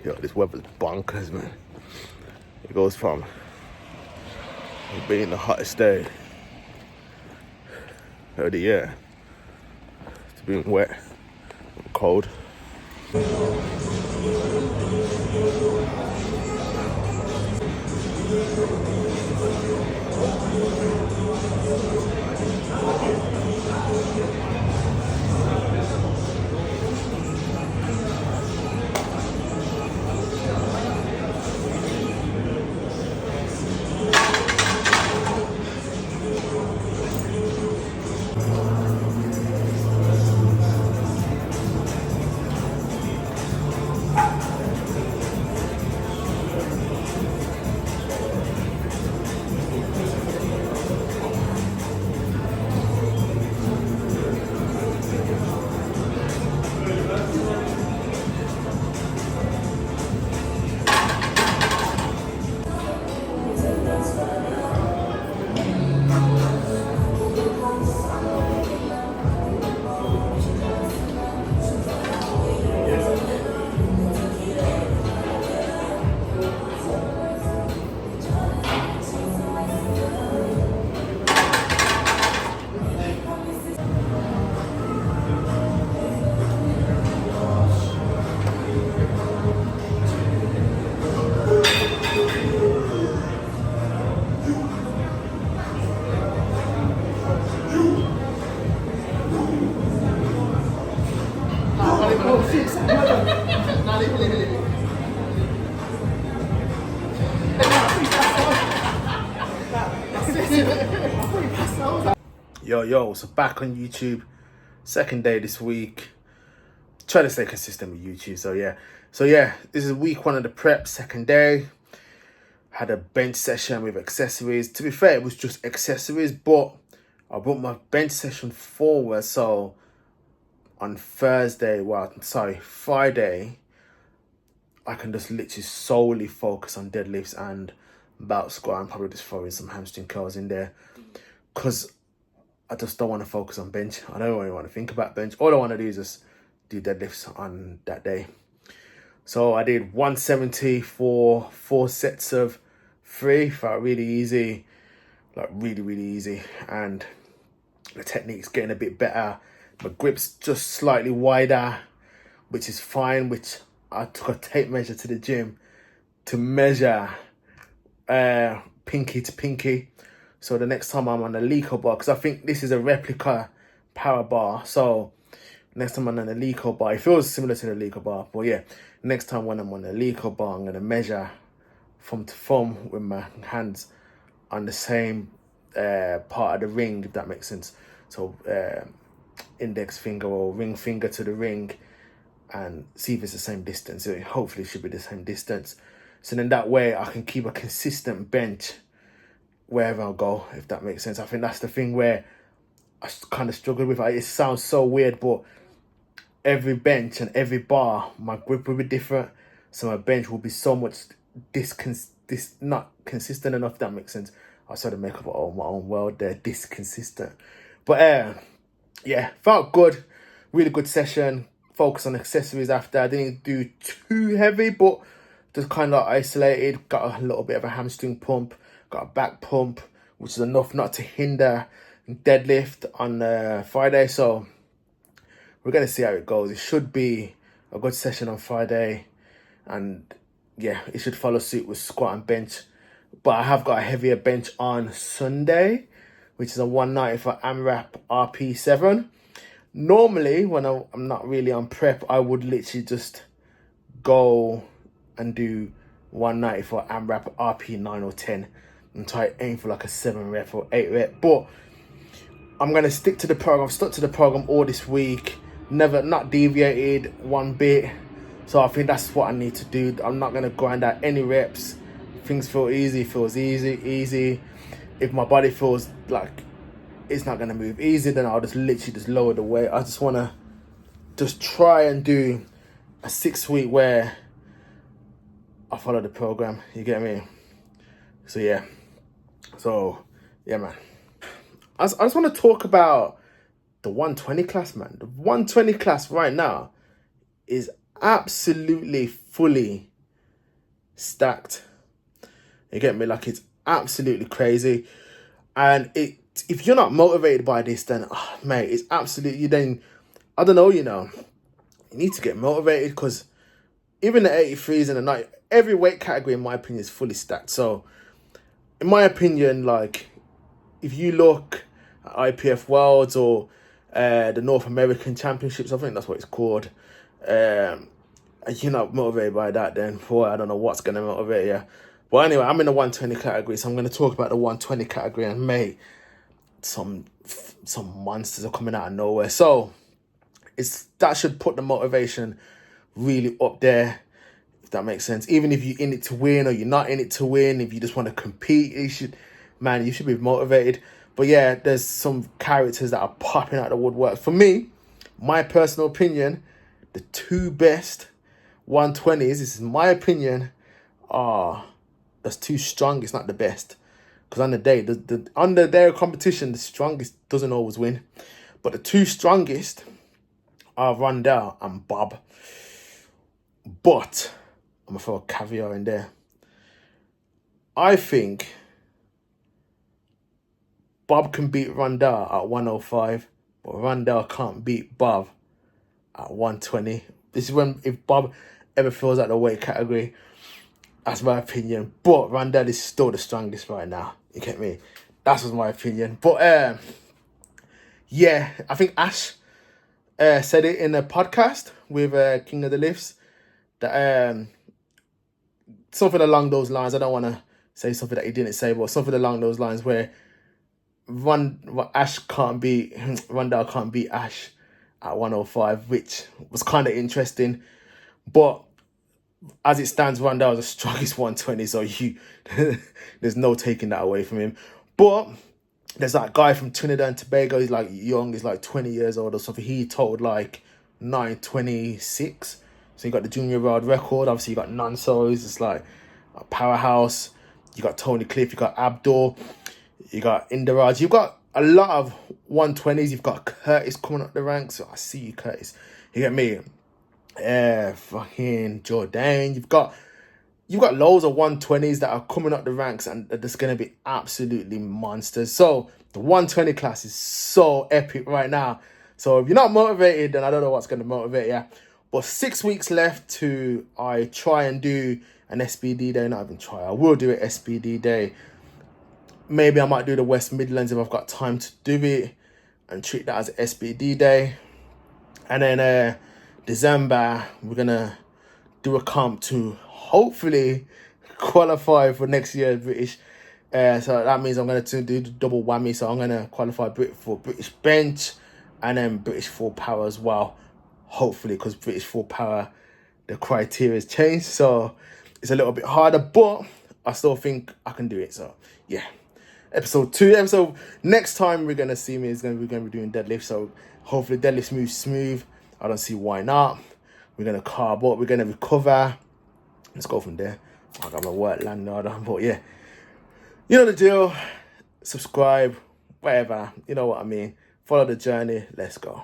Yo, this weather's bonkers, man. It goes from being the hottest day of the year to being wet and cold. Yo, so back on YouTube, second day this week. Try to stay consistent with YouTube, so yeah, this is week 1 of the prep, second day. Had a bench session with accessories. To be fair, it was just accessories, but I brought my bench session forward, so on Friday, I can just literally solely focus on deadlifts and belt squat, and probably just throwing some hamstring curls in there, because I just don't want to focus on bench. I don't really want to think about bench. All I want to do is just do deadlifts on that day. So I did 170 for 4 sets of 3. Felt really easy, like really easy. And the technique's getting a bit better. My grip's just slightly wider, which is fine, which I took a tape measure to the gym to measure pinky to pinky. So the next time I'm on the Eleiko bar, because I think this is a replica power bar, so next time I'm on the Eleiko bar, it feels similar to the Eleiko bar, but yeah, next time when I'm on the Eleiko bar, I'm going to measure thumb to thumb with my hands on the same part of the ring, if that makes sense. So index finger or ring finger to the ring, and see if it's the same distance. It hopefully should be the same distance. So then that way I can keep a consistent bench wherever I go, if that makes sense. I think that's the thing where I kind of struggle with. It sounds so weird, but every bench and every bar, my grip will be different. So my bench will be so much not consistent enough, if that makes sense. I sort of make up my own world there, disconsistent. But yeah, felt good. Really good session. Focus on accessories after. I didn't do too heavy, but just kind of isolated. Got a little bit of a hamstring pump. Got a back pump, which is enough not to hinder deadlift on Friday. So we're going to see how it goes. It should be a good session on Friday. And yeah, it should follow suit with squat and bench. But I have got a heavier bench on Sunday, which is a 190 for AMRAP RP7. Normally, when I'm not really on prep, I would literally just go and do 190 for AMRAP RP9 or 10 and try to aim for like a 7 rep or 8 rep. But I'm going to stick to the program. I've stuck to the program all this week. Not deviated one bit. So I think that's what I need to do. I'm not going to grind out any reps. Things feel easy. Feels easy. If my body feels like it's not going to move easy, then I'll just literally just lower the weight. I just want to just try and do a 6 week where I follow the program. You get me? So yeah. Yeah, man. I just want to talk about the 120 class, man. The 120 class right now is absolutely fully stacked. You get me? Like, it's absolutely crazy. And if you're not motivated by this, then, mate, it's absolutely, then, I don't know, you need to get motivated, because even the 83s and the 90, every weight category, in my opinion, is fully stacked. So, in my opinion, like, if you look at IPF Worlds or the North American Championships, I think that's what it's called, you're not motivated by that, then, boy, I don't know what's going to motivate you. But anyway, I'm in the 120 category, so I'm going to talk about the 120 category, and mate, some monsters are coming out of nowhere. So that should put the motivation really up there, if that makes sense. Even if you're in it to win or you're not in it to win, if you just want to compete, you should be motivated. But yeah, there's some characters that are popping out the woodwork. For me, my personal opinion, the two best 120s, this is my opinion, that's too strong. It's not the best, because on the day, under their competition, the strongest doesn't always win. But the two strongest are Rondell and Bob. But I'm gonna throw a caveat in there. I think Bob can beat Rondell at 105, but Rondell can't beat Bob at 120. This is if Bob ever fills out the weight category. That's my opinion. But Rondell is still the strongest right now. You get me? That's my opinion. But yeah, I think Ash said it in a podcast with King of the Lifts, that something along those lines. I don't want to say something that he didn't say, but something along those lines where Rondell can't beat Ash at 105, which was kind of interesting. But as it stands, Rondell is the strongest 120, so there's no taking that away from him. But there's that guy from Trinidad and Tobago. He's like young. He's like 20 years old or something. He told like 9:26. So you got the junior world record. Obviously, you got Nonso. It's like a powerhouse. You got Tony Cliff. You got Abdul. You got Indaraj. You've got a lot of 120s. You've got Curtis coming up the ranks. So I see you, Curtis. You get me? Fucking Jordan. You've got loads of 120s that are coming up the ranks, and that's going to be absolutely monsters. So the 120 class is so epic right now. So if you're not motivated, then I don't know what's going to motivate you. But 6 weeks left I try and do an SBD day. Not even try. I will do an SBD day. Maybe I might do the West Midlands if I've got time to do it, and treat that as an SBD day. And then December, we're going to do a comp to hopefully qualify for next year's British. So that means I'm going to do the double whammy. So I'm going to qualify for British bench and then British full power as well. Hopefully, because British full power, the criteria has changed. So it's a little bit harder, but I still think I can do it. So yeah. Episode 2. Next time we're going to see me is we're going to be doing deadlift. So hopefully deadlift moves smooth. I don't see why not. We're going to carb up. We're going to recover. Let's go from there. I got my work land now, but yeah. You know the deal. Subscribe, whatever. You know what I mean. Follow the journey. Let's go.